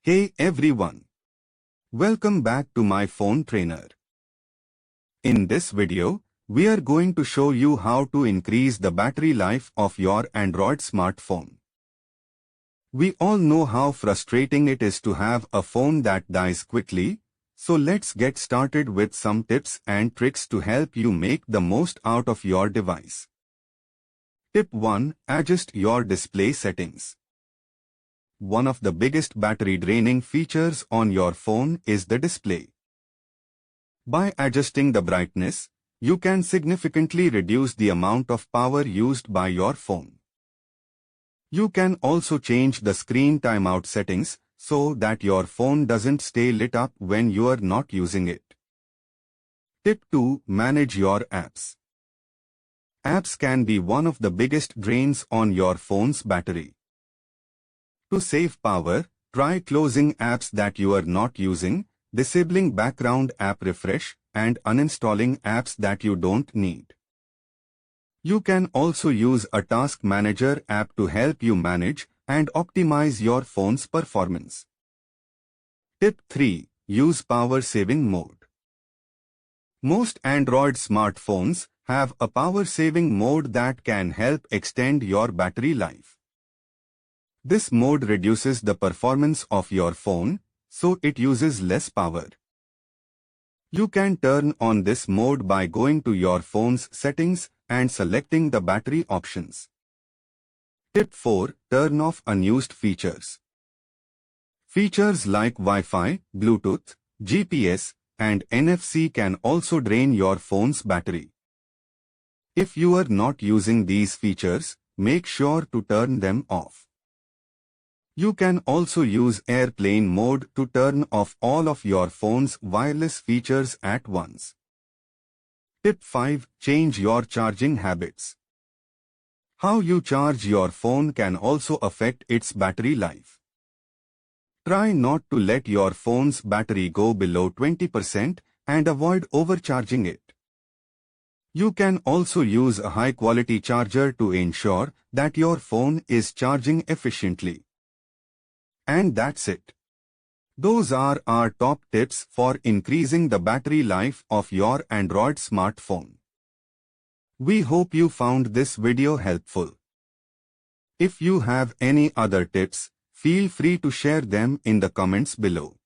Hey everyone! Welcome back to my phone trainer. In this video, we are going to show you how to increase the battery life of your Android smartphone. We all know how frustrating it is to have a phone that dies quickly, so let's get started with some tips and tricks to help you make the most out of your device. Tip 1. Adjust your display settings. One of the biggest battery draining features on your phone is the display. By adjusting the brightness, you can significantly reduce the amount of power used by your phone. You can also change the screen timeout settings so that your phone doesn't stay lit up when you are not using it. Tip 2. Manage your apps. Apps can be one of the biggest drains on your phone's battery. To save power, try closing apps that you are not using, disabling background app refresh, and uninstalling apps that you don't need. You can also use a task manager app to help you manage and optimize your phone's performance. Tip 3. Use power saving mode. Most Android smartphones have a power saving mode that can help extend your battery life. This mode reduces the performance of your phone, so it uses less power. You can turn on this mode by going to your phone's settings and selecting the battery options. Tip 4. Turn off unused features. Features like Wi-Fi, Bluetooth, GPS, and NFC can also drain your phone's battery. If you are not using these features, make sure to turn them off. You can also use airplane mode to turn off all of your phone's wireless features at once. Tip 5. Change your charging habits. How you charge your phone can also affect its battery life. Try not to let your phone's battery go below 20% and avoid overcharging it. You can also use a high-quality charger to ensure that your phone is charging efficiently. And that's it. Those are our top tips for increasing the battery life of your Android smartphone. We hope you found this video helpful. If you have any other tips, feel free to share them in the comments below.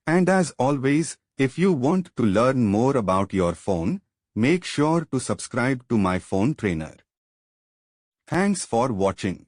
And as always, if you want to learn more about your phone, make sure to subscribe to my phone trainer. Thanks for watching.